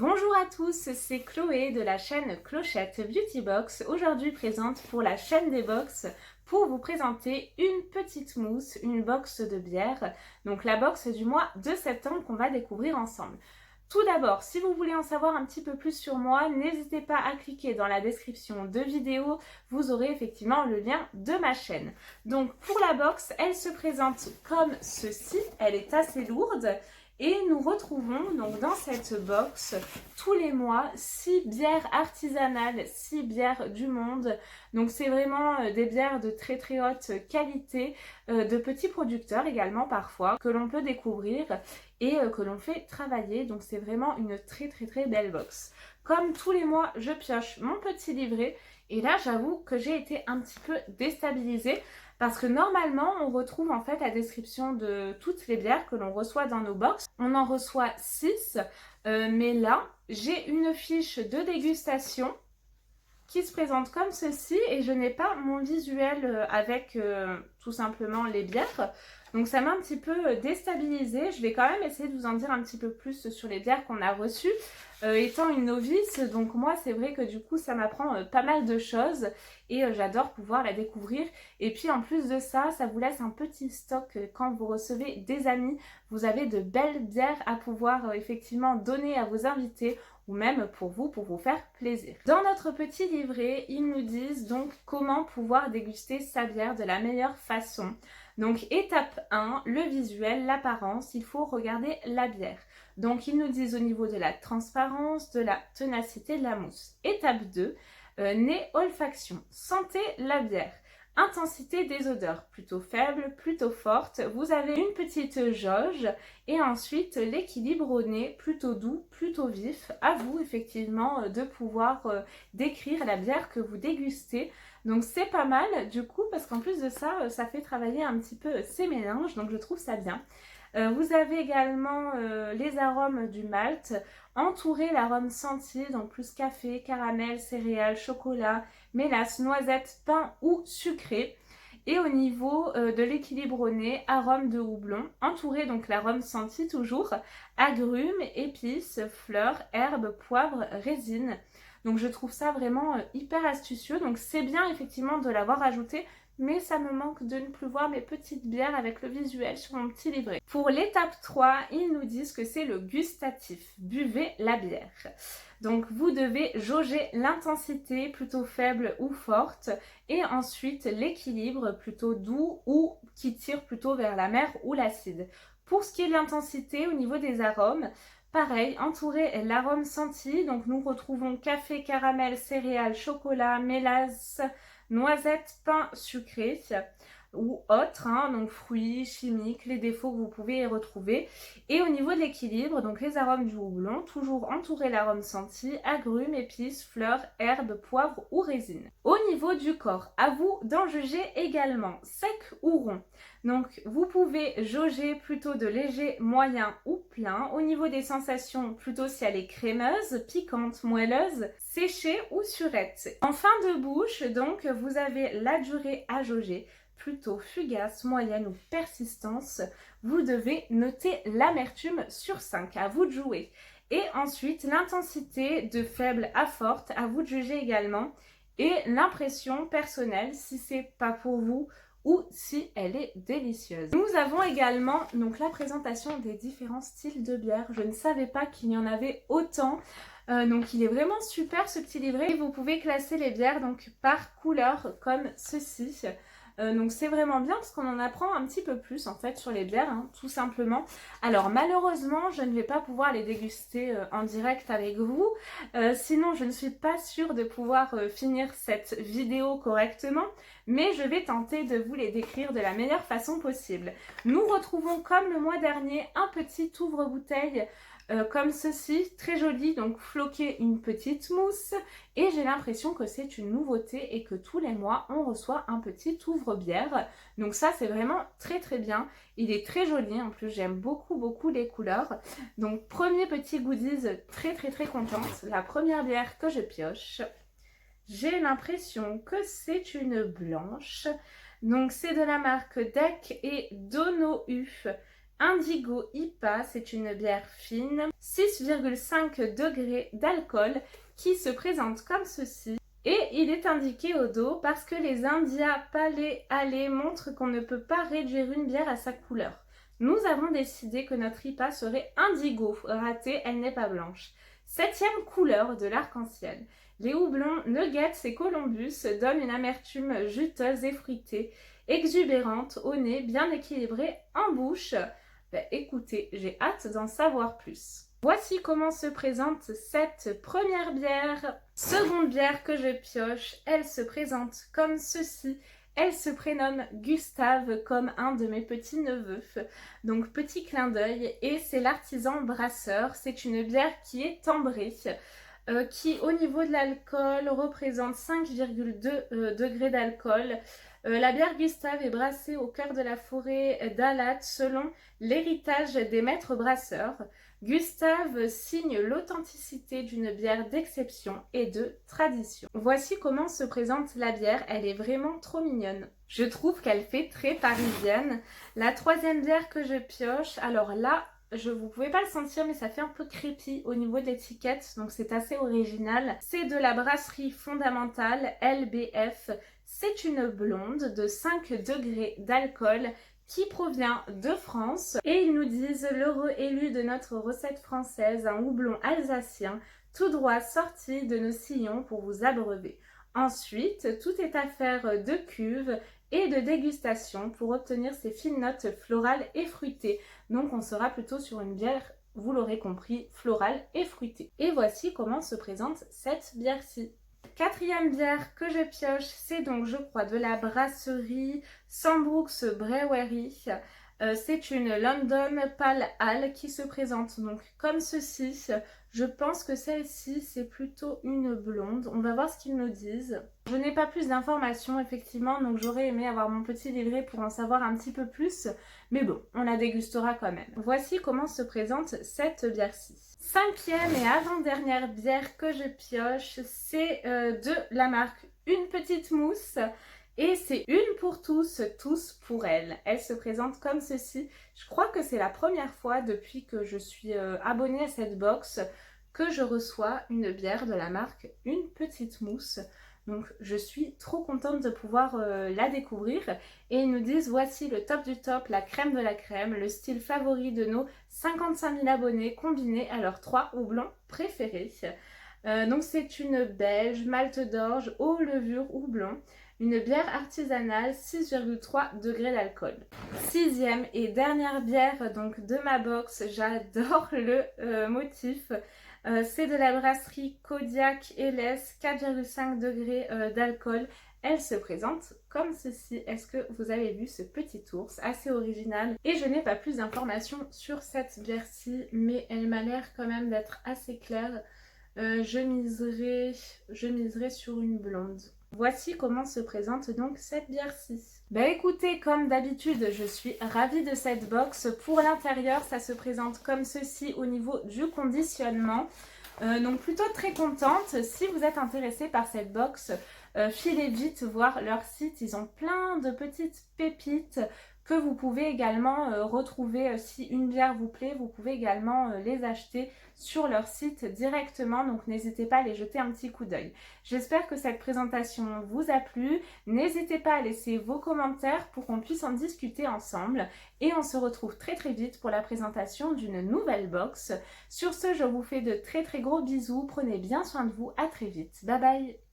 Bonjour à tous, c'est Chloé de la chaîne Clochette Beauty Box, aujourd'hui présente pour la chaîne des box pour vous présenter une petite mousse, une box de bière, donc la box du mois de septembre qu'on va découvrir ensemble. Tout d'abord, si vous voulez en savoir un petit peu plus sur moi, n'hésitez pas à cliquer dans la description de vidéo, vous aurez effectivement le lien de ma chaîne. Donc pour la box, elle se présente comme ceci, elle est assez lourde. Et nous retrouvons donc dans cette box tous les mois 6 bières artisanales, 6 bières du monde. Donc c'est vraiment des bières de très très haute qualité, de petits producteurs également parfois, que l'on peut découvrir et que l'on fait travailler. Donc c'est vraiment une très très très belle box. Comme tous les mois, je pioche mon petit livret et là j'avoue que j'ai été un petit peu déstabilisée. Parce que normalement, on retrouve en fait la description de toutes les bières que l'on reçoit dans nos box. On en reçoit 6, mais là, j'ai une fiche de dégustation qui se présente comme ceci et je n'ai pas mon visuel avec tout simplement les bières. Donc ça m'a un petit peu déstabilisée. Je vais quand même essayer de vous en dire un petit peu plus sur les bières qu'on a reçues. Étant une novice, donc moi c'est vrai que du coup ça m'apprend pas mal de choses et j'adore pouvoir la découvrir. Et puis en plus de ça, ça vous laisse un petit stock quand vous recevez des amis. Vous avez de belles bières à pouvoir effectivement donner à vos invités ou même pour vous faire plaisir. Dans notre petit livret, ils nous disent donc comment pouvoir déguster sa bière de la meilleure façon. Donc étape 1, le visuel, l'apparence, il faut regarder la bière. Donc ils nous disent au niveau de la transparence, de la ténacité de la mousse. Étape 2, nez, olfaction, sentez la bière. Intensité des odeurs, plutôt faible, plutôt forte. Vous avez une petite jauge et ensuite l'équilibre au nez, plutôt doux, plutôt vif. À vous effectivement de pouvoir décrire la bière que vous dégustez. Donc c'est pas mal du coup parce qu'en plus de ça, ça fait travailler un petit peu ces mélanges, donc je trouve ça bien. Vous avez également les arômes du malt, entouré l'arôme senti, donc plus café, caramel, céréales, chocolat, mélasse, noisette, pain ou sucré. Et au niveau de l'équilibre au nez, arôme de houblon, entouré donc l'arôme senti toujours, agrumes, épices, fleurs, herbes, poivre, résine. Donc je trouve ça vraiment hyper astucieux. Donc c'est bien effectivement de l'avoir ajouté, mais ça me manque de ne plus voir mes petites bières avec le visuel sur mon petit livret. Pour l'étape 3, ils nous disent que c'est le gustatif. Buvez la bière. Donc vous devez jauger l'intensité plutôt faible ou forte et ensuite l'équilibre plutôt doux ou qui tire plutôt vers la mer ou l'acide. Pour ce qui est de l'intensité au niveau des arômes, pareil, entouré l'arôme senti, donc nous retrouvons café, caramel, céréales, chocolat, mélasse, noisette, pain sucré ou autres, hein, donc fruits, chimiques, les défauts que vous pouvez y retrouver. Et au niveau de l'équilibre, donc les arômes du houblon, toujours entourer l'arôme senti, agrumes, épices, fleurs, herbes, poivre ou résine. Au niveau du corps, à vous d'en juger également, sec ou rond. Donc vous pouvez jauger plutôt de léger, moyen ou plein. Au niveau des sensations, plutôt si elle est crémeuse, piquante, moelleuse, séchée ou surette. En fin de bouche, donc vous avez la durée à jauger, plutôt fugace, moyenne ou persistance. Vous devez noter l'amertume sur 5, à vous de jouer. Et ensuite l'intensité de faible à forte, à vous de juger également. Et l'impression personnelle, si c'est pas pour vous ou si elle est délicieuse. Nous avons également donc la présentation des différents styles de bière. Je ne savais pas qu'il y en avait autant. Donc il est vraiment super ce petit livret. Et vous pouvez classer les bières donc par couleur comme ceci. Donc c'est vraiment bien parce qu'on en apprend un petit peu plus en fait sur les bières, hein, tout simplement. Alors malheureusement, je ne vais pas pouvoir les déguster en direct avec vous. Sinon, je ne suis pas sûre de pouvoir finir cette vidéo correctement. Mais je vais tenter de vous les décrire de la meilleure façon possible. Nous retrouvons comme le mois dernier un petit ouvre-bouteille comme ceci, très joli, donc floqué une petite mousse et j'ai l'impression que c'est une nouveauté et que tous les mois on reçoit un petit ouvre-bière, donc ça c'est vraiment très très bien, il est très joli, en plus j'aime beaucoup les couleurs. Donc premier petit goodies, très très très contente, la première bière que je pioche, j'ai l'impression que c'est une blanche, donc c'est de la marque Deck et Donohu. Indigo IPA, c'est une bière fine, 6,5 degrés d'alcool qui se présente comme ceci. Et il est indiqué au dos parce que les India Pale Ale montrent qu'on ne peut pas réduire une bière à sa couleur. Nous avons décidé que notre IPA serait indigo, raté, elle n'est pas blanche. 7e couleur de l'arc-en-ciel. Les houblons Nuggets et Columbus donnent une amertume juteuse et fruitée, exubérante, au nez, bien équilibrée en bouche. Écoutez, j'ai hâte d'en savoir plus. Voici comment se présente cette première bière. Seconde bière que je pioche, elle se présente comme ceci. Elle se prénomme Gustave comme un de mes petits-neveux. Donc petit clin d'œil. Et c'est l'artisan brasseur. C'est une bière qui est timbrée. Qui au niveau de l'alcool représente 5,2 degrés d'alcool. La bière Gustave est brassée au cœur de la forêt d'Alat selon l'héritage des maîtres brasseurs. Gustave signe l'authenticité d'une bière d'exception et de tradition. Voici comment se présente la bière, elle est vraiment trop mignonne. Je trouve qu'elle fait très parisienne. La troisième bière que je pioche, alors là, vous pouvez pas le sentir mais ça fait un peu crépi au niveau de l'étiquette, donc c'est assez original. C'est de la brasserie fondamentale LBF. C'est une blonde de 5 degrés d'alcool qui provient de France. Et ils nous disent l'heureux élu de notre recette française, un houblon alsacien, tout droit sorti de nos sillons pour vous abreuver. Ensuite, tout est affaire de cuve et de dégustation pour obtenir ces fines notes florales et fruitées. Donc on sera plutôt sur une bière, vous l'aurez compris, florale et fruitée. Et voici comment se présente cette bière-ci. Quatrième bière que je pioche, c'est donc je crois de la brasserie Sandbrooks Brewery. C'est une London Pale Ale qui se présente donc comme ceci. Je pense que celle-ci c'est plutôt une blonde. On va voir ce qu'ils nous disent. Je n'ai pas plus d'informations effectivement, donc j'aurais aimé avoir mon petit livret pour en savoir un petit peu plus. Mais bon, on la dégustera quand même. Voici comment se présente cette bière-ci. Cinquième et avant-dernière bière que je pioche, c'est de la marque Une Petite Mousse. Et c'est une pour tous, tous pour elle. Elle se présente comme ceci. Je crois que c'est la première fois depuis que je suis abonnée à cette box que je reçois une bière de la marque Une Petite Mousse. Donc je suis trop contente de pouvoir la découvrir. Et ils nous disent voici le top du top, la crème de la crème, le style favori de nos 55 000 abonnés combinés à leurs 3 houblons préférés. Donc c'est une belge, malte d'orge, haut levure houblon. Une bière artisanale, 6,3 degrés d'alcool. Sixième et dernière bière donc de ma box, j'adore le motif. C'est de la brasserie Kodiak Helles, 4,5 degrés d'alcool. Elle se présente comme ceci. Est-ce que vous avez vu ce petit ours assez original? Et je n'ai pas plus d'informations sur cette bière-ci, mais elle m'a l'air quand même d'être assez claire. Je miserai sur une blonde. Voici comment se présente donc cette bière-ci. Écoutez, comme d'habitude, je suis ravie de cette box. Pour l'intérieur, ça se présente comme ceci au niveau du conditionnement. Donc plutôt très contente. Si vous êtes intéressé par cette box, filez vite voir leur site. Ils ont plein de petites pépites que vous pouvez également retrouver. Si une bière vous plaît, vous pouvez également les acheter sur leur site directement, donc n'hésitez pas à les jeter un petit coup d'œil. J'espère que cette présentation vous a plu. N'hésitez pas à laisser vos commentaires pour qu'on puisse en discuter ensemble et on se retrouve très très vite pour la présentation d'une nouvelle box. Sur ce, je vous fais de très très gros bisous, prenez bien soin de vous, à très vite, bye bye.